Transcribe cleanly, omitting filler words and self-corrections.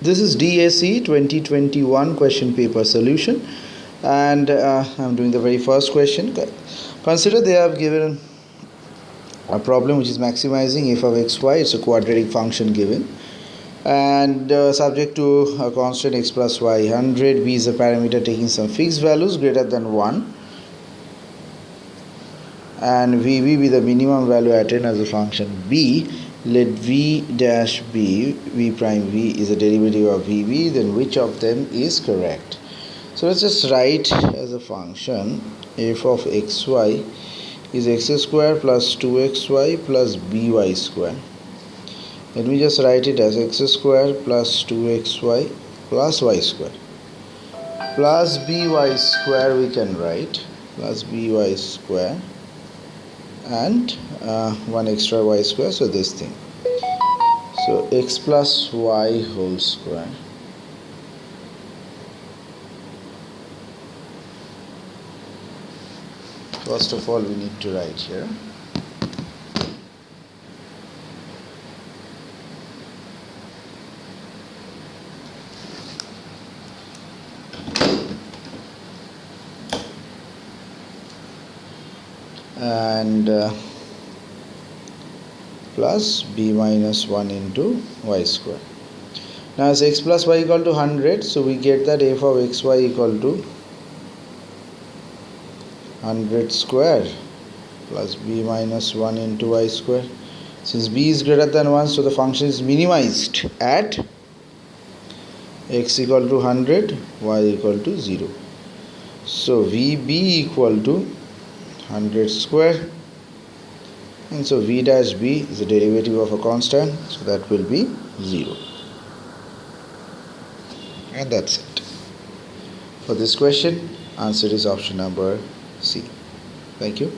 This is DSE 2021 question paper solution, and I'm doing the very first question. Consider they have given a problem which is maximizing f of xy. It's a quadratic function given, and subject to a constant x plus y 100. B is a parameter taking some fixed values greater than 1, and vb be the minimum value attained as a function b. Let v dash b, v prime v is a derivative of vb, then which of them is correct? So let's just write as a function f of xy is x square plus 2xy plus by square. Let me just write it as x square plus 2xy plus y square plus by square. We can write plus by square and one extra y square, so this thing. So x plus y whole square first of all we need to write here and plus b minus 1 into y square. Now as x plus y equal to 100, so we get that f of xy equal to 100 square plus b minus 1 into y square. Since b is greater than 1, so the function is minimized at x equal to 100, y equal to 0. So vb equal to 100 square, and so v dash b is a derivative of a constant, so that will be 0. And that's it. For this question, answer is option number C. Thank you.